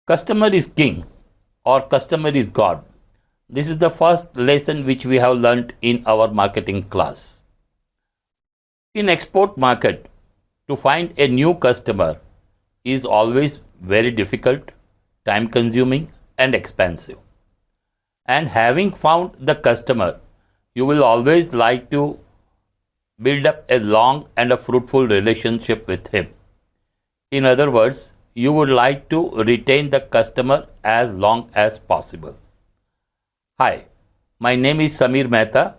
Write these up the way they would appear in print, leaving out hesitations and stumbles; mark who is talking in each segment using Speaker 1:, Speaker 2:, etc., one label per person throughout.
Speaker 1: Customer is king or customer is God. This is the first lesson which we have learnt in our marketing class. In export market, to find a new customer is always very difficult, time consuming and expensive. And having found the customer, you will always like to build up a long and a fruitful relationship with him. In other words, you would like to retain the customer as long as possible. Hi, my name is Samir Mehta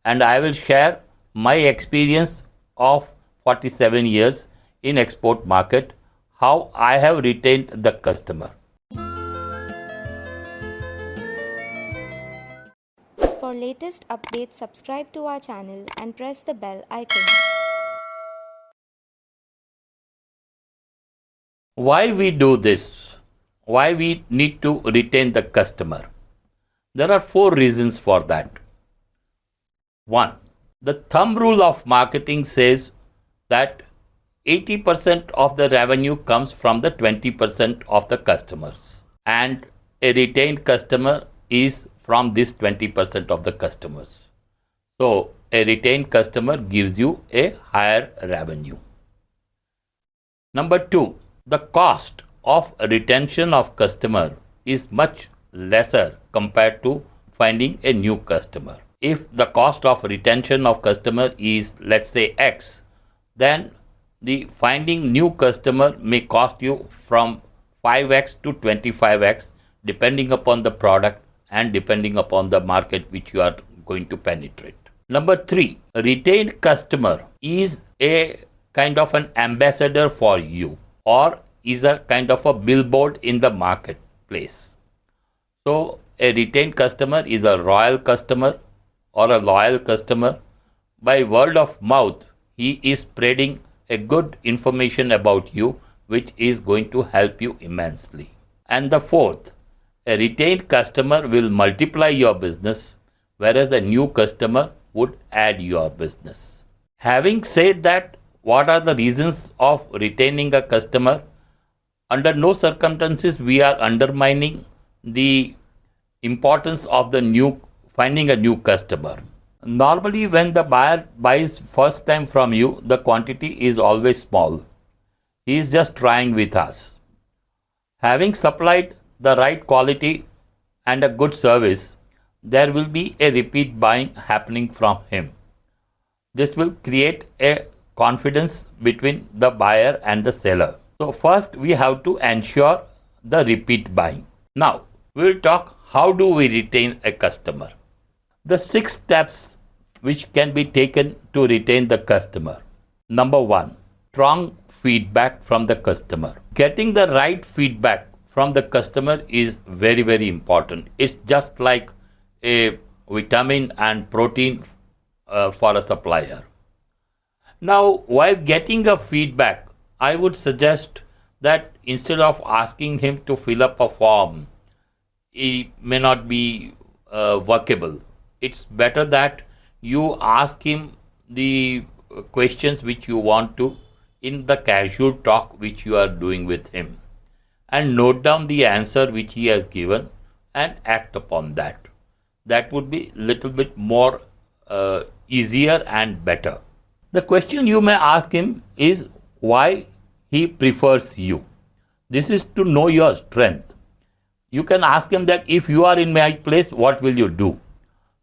Speaker 1: and I will share my experience of 47 years in export market, how I have retained the customer.
Speaker 2: For latest updates, subscribe to our channel and press the bell icon.
Speaker 1: Why we do this? Why we need to retain the customer? There are 4 reasons for that. 1. The thumb rule of marketing says that 80% of the revenue comes from the 20% of the customers, and a retained customer is from this 20% of the customers. So a retained customer gives you a higher revenue. Number 2, the cost of retention of customer is much lesser compared to finding a new customer. If the cost of retention of customer is, let's say, X, then the finding new customer may cost you from 5x to 25x depending upon the product and depending upon the market which you are going to penetrate. Number 3, a retained customer is a kind of an ambassador for you, or is a kind of a billboard in the marketplace. So a retained customer is a royal customer or a loyal customer. By word of mouth, he is spreading a good information about you, which is going to help you immensely. And the 4th, a retained customer will multiply your business, whereas the new customer would add your business. Having said that, what are the reasons of retaining a customer? Under no circumstances we are undermining the importance of finding a new customer. Normally when the buyer buys first time from you, the quantity is always small. He is just trying with us. Having supplied the right quality and a good service, there will be a repeat buying happening from him. This will create a confidence between the buyer and the seller. So first we have to ensure the repeat buying. Now we will talk how do we retain a customer. The 6 steps which can be taken to retain the customer. Number 1, strong feedback from the customer. Getting the right feedback from the customer is very, very important. It's just like a vitamin and protein for a supplier. Now, while getting a feedback, I would suggest that instead of asking him to fill up a form, it may not be workable. It's better that you ask him the questions which you want to in the casual talk which you are doing with him, and note down the answer which he has given and act upon that. That would be little bit more easier and better. The question you may ask him is why he prefers you. This is to know your strength. You can ask him that if you are in my place, what will you do?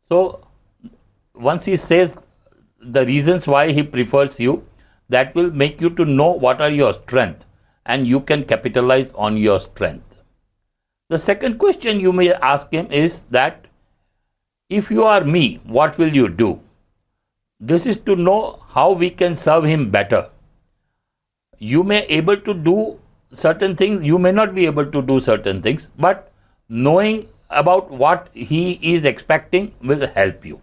Speaker 1: So once he says the reasons why he prefers you, that will make you to know what are your strengths and you can capitalize on your strength. The second question you may ask him is that if you are me, what will you do? This is to know how we can serve him better. You may able to do certain things, you may not be able to do certain things, but knowing about what he is expecting will help you.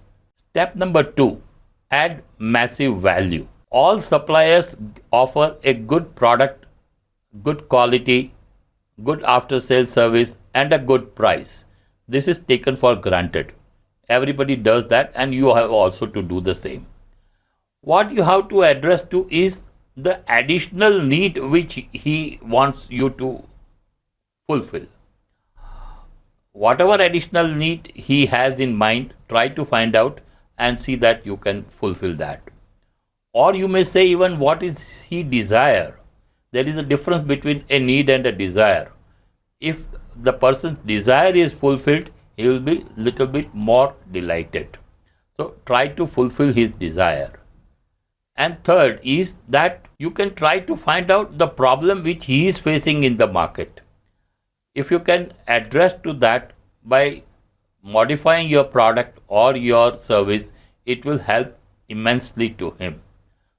Speaker 1: Step number 2, add massive value. All suppliers offer a good product, good quality, good after sales service and a good price. This is taken for granted. Everybody does that and you have also to do the same. What you have to address to is the additional need which he wants you to fulfill. Whatever additional need he has in mind, try to find out and see that you can fulfill that. Or you may say even what is he desire. There is a difference between a need and a desire. If the person's desire is fulfilled, he will be little bit more delighted. So try to fulfill his desire. And third is that you can try to find out the problem which he is facing in the market. If you can address to that by modifying your product or your service, it will help immensely to him.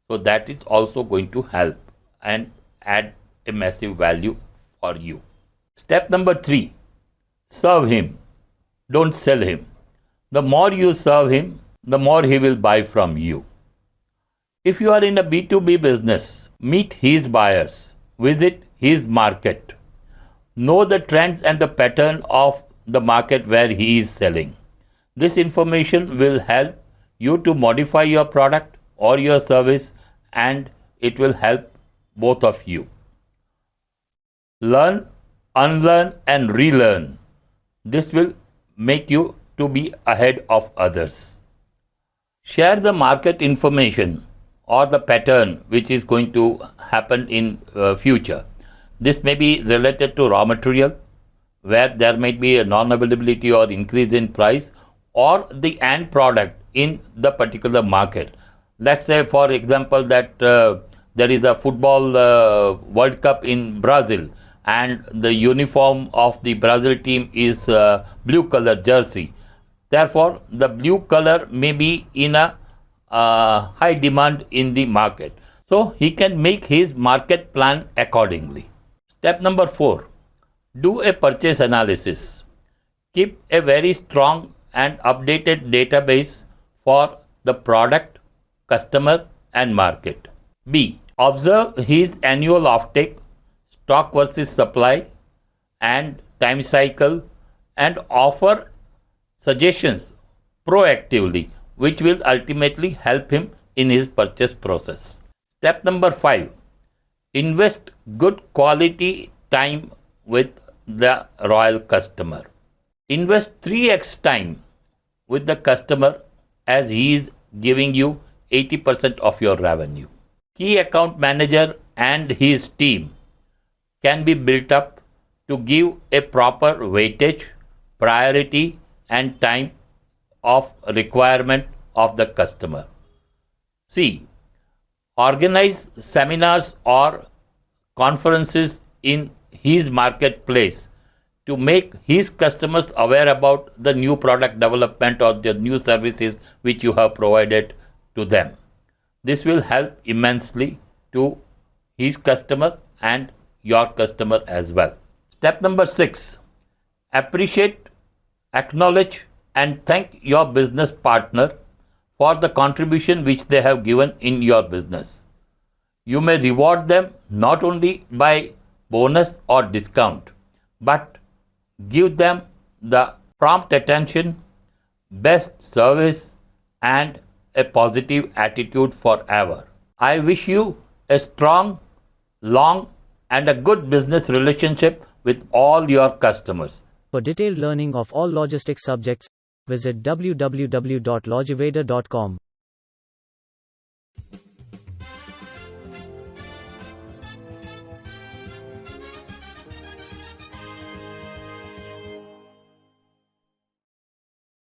Speaker 1: So that is also going to help and add a massive value for you. Step number 3, serve him. Don't sell him. The more you serve him, the more he will buy from you. If you are in a B2B business, meet his buyers, visit his market, know the trends and the pattern of the market where he is selling. This information will help you to modify your product or your service, and it will help both of you. Learn, unlearn and relearn. This will make you to be ahead of others. Share the market information or the pattern which is going to happen in future. This may be related to raw material, where there might be a non-availability or increase in price, or the end product in the particular market. Let's say, for example, that there is a football World Cup in Brazil, and the uniform of the Brazil team is blue color jersey. Therefore, the blue color may be in a high demand in the market. So he can make his market plan accordingly. Step number 4, do a purchase analysis. Keep a very strong and updated database for the product, customer and market. B, observe his annual offtake, stock versus supply and time cycle, and offer suggestions proactively, which will ultimately help him in his purchase process. Step number 5, invest good quality time with the royal customer. Invest 3x time with the customer, as he is giving you 80% of your revenue. Key account manager and his team can be built up to give a proper weightage, priority and time of requirement of the customer. C, organize seminars or conferences in his marketplace to make his customers aware about the new product development or the new services which you have provided to them. This will help immensely to his customer and your customer as well. Step number 6, appreciate, acknowledge and thank your business partner for the contribution which they have given in your business. You may reward them not only by bonus or discount, but give them the prompt attention, best service and a positive attitude forever. I wish you a strong, long and a good business relationship with all your customers.
Speaker 3: For detailed learning of all logistics subjects, visit www.logiveda.com.